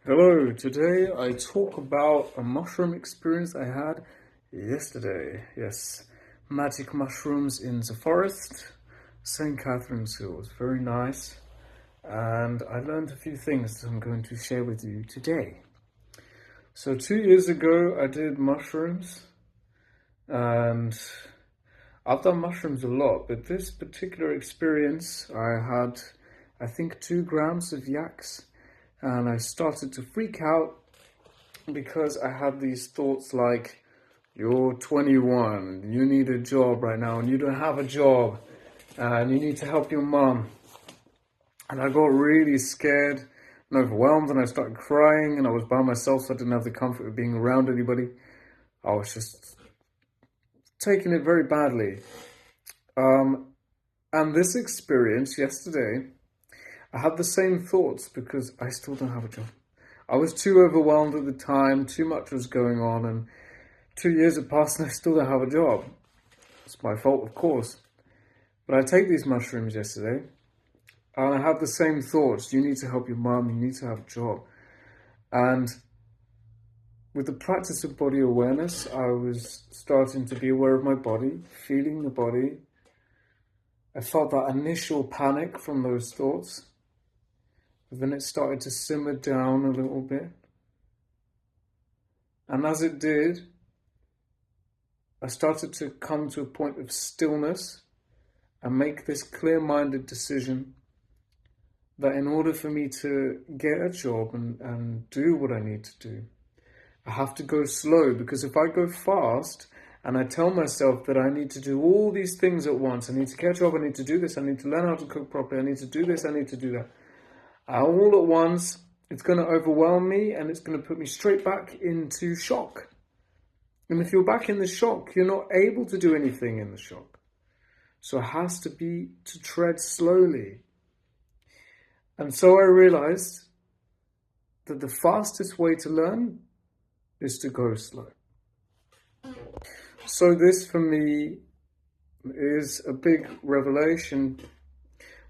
Hello, today I talk about a mushroom experience I had yesterday. Yes, magic mushrooms in the forest, St. Catherine's Hill. It was very nice, and I learned a few things that I'm going to share with you today. So 2 years ago I did mushrooms, and I've done mushrooms a lot, but this particular experience I had, I think, 2 grams of yaks, and I started to freak out because I had these thoughts like, you're 21, you need a job right now, and you don't have a job, and you need to help your mom. And I got really scared and overwhelmed, and I started crying, and I was by myself, so I didn't have the comfort of being around anybody. I was just taking it very badly. And this experience yesterday, I had the same thoughts because I still don't have a job. I was too overwhelmed at the time, too much was going on, and 2 years have passed and I still don't have a job. It's my fault, of course. But I take these mushrooms yesterday, and I had the same thoughts. You need to help your mum, you need to have a job. And with the practice of body awareness, I was starting to be aware of my body, feeling the body. I felt that initial panic from those thoughts, but then it started to simmer down a little bit. And as it did, I started to come to a point of stillness and make this clear-minded decision that in order for me to get a job and do what I need to do, I have to go slow, because if I go fast and I tell myself that I need to do all these things at once, I need to get a job, I need to do this, I need to learn how to cook properly, I need to do this, I need to do that, all at once, it's going to overwhelm me and it's going to put me straight back into shock. And if you're back in the shock, you're not able to do anything in the shock. So it has to be to tread slowly. And so I realized that the fastest way to learn is to go slow. So this for me is a big revelation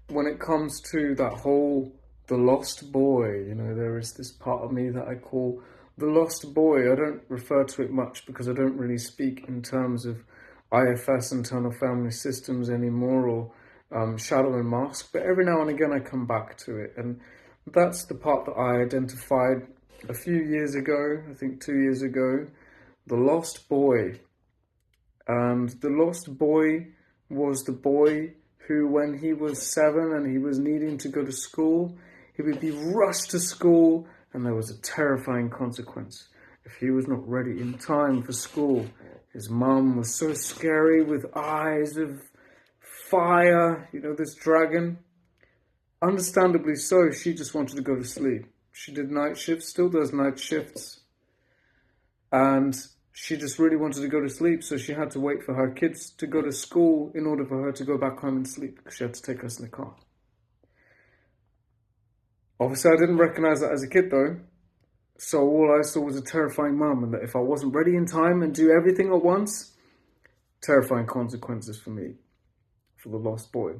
when it comes to that whole the lost boy. There is this part of me that I call the lost boy. I don't refer to it much because I don't really speak in terms of IFS, internal family systems, anymore, or shadow and mask, but every now and again I come back to it. And that's the part that I identified a few years ago, I think 2 years ago, the lost boy. And the lost boy was the boy who, when he was 7 and he was needing to go to school, he would be rushed to school, and there was a terrifying consequence. If he was not ready in time for school, his mum was so scary with eyes of fire, this dragon. Understandably so, she just wanted to go to sleep. She did night shifts, still does night shifts. And she just really wanted to go to sleep, so she had to wait for her kids to go to school in order for her to go back home and sleep, because she had to take us in the car. Obviously, I didn't recognize that as a kid, though. So all I saw was a terrifying mum, and that if I wasn't ready in time and do everything at once, terrifying consequences for me, for the lost boy.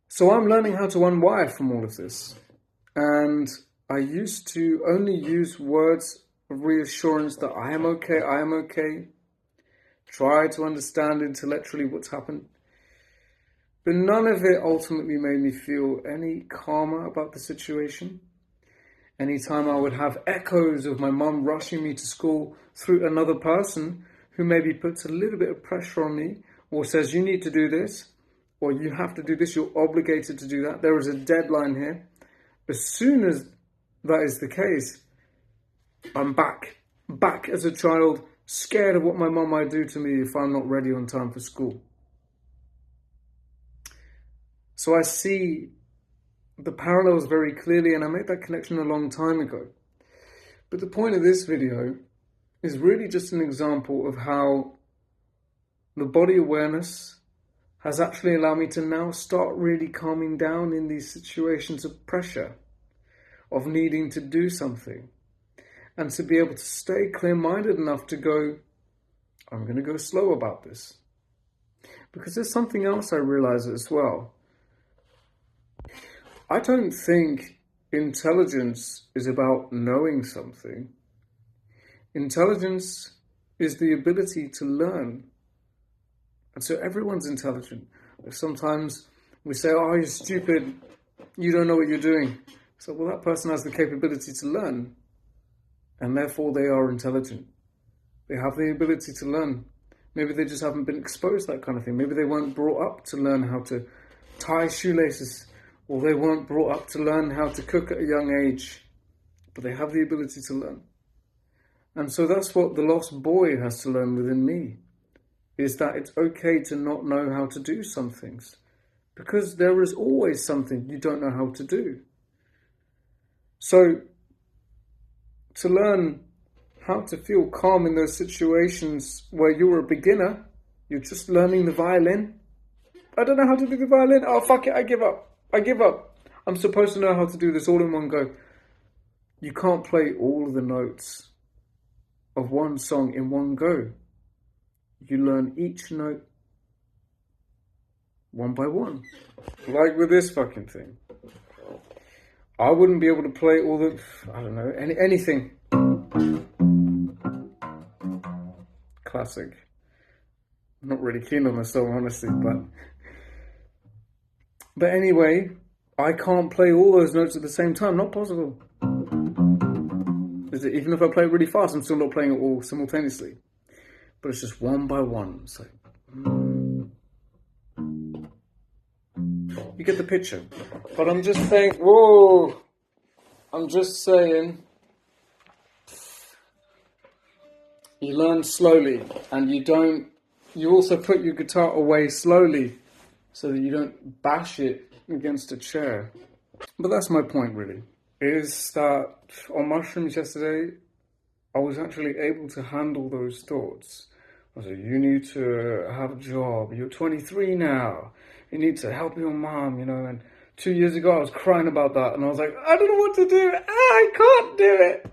So I'm learning how to unwire from all of this. And I used to only use words of reassurance that I am okay, try to understand intellectually what's happened. But none of it ultimately made me feel any calmer about the situation. Anytime I would have echoes of my mum rushing me to school through another person who maybe puts a little bit of pressure on me, or says, you need to do this, or you have to do this, you're obligated to do that, there is a deadline here. As soon as that is the case, I'm back as a child, scared of what my mum might do to me if I'm not ready on time for school. So I see the parallels very clearly, and I made that connection a long time ago. But the point of this video is really just an example of how the body awareness has actually allowed me to now start really calming down in these situations of pressure, of needing to do something, and to be able to stay clear-minded enough to go, I'm going to go slow about this. Because there's something else I realize as well. I don't think intelligence is about knowing something. Intelligence is the ability to learn. And so everyone's intelligent. Sometimes we say, oh, you're stupid, you don't know what you're doing. So, well, that person has the capability to learn, and therefore they are intelligent. They have the ability to learn. Maybe they just haven't been exposed to that kind of thing. Maybe they weren't brought up to learn how to tie shoelaces, or they weren't brought up to learn how to cook at a young age, but they have the ability to learn. And so that's what the lost boy has to learn within me, is that it's okay to not know how to do some things, because there is always something you don't know how to do. So to learn how to feel calm in those situations where you're a beginner, you're just learning the violin. I don't know how to do the violin. Oh, fuck it, I give up. I'm supposed to know how to do this all in one go. You can't play all of the notes of one song in one go. You learn each note one by one. Like with this fucking thing. I wouldn't be able to play all the, I don't know, anything. Classic. I'm not really keen on the song, honestly, but anyway, I can't play all those notes at the same time. Not possible. Even if I play it really fast, I'm still not playing it all simultaneously. But it's just one by one. It's like, you get the picture. But I'm just saying, whoa! I'm just saying, you learn slowly, and you also put your guitar away slowly so that you don't bash it against a chair. But that's my point, really, is that on mushrooms yesterday, I was actually able to handle those thoughts. I was like, you need to have a job, you're 23 now, you need to help your mom, and 2 years ago I was crying about that, and I was like, I don't know what to do, I can't do it.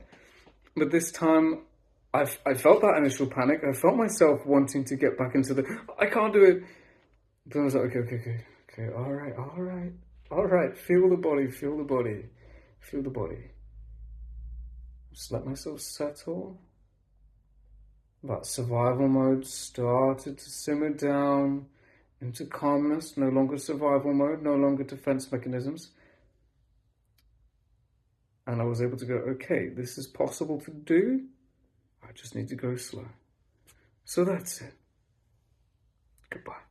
But this time, I felt that initial panic, I felt myself wanting to get back into I can't do it. But I was like, okay, all right, feel the body. Just let myself settle. That survival mode started to simmer down into calmness, no longer survival mode, no longer defense mechanisms. And I was able to go, okay, this is possible to do. I just need to go slow. So that's it. Goodbye.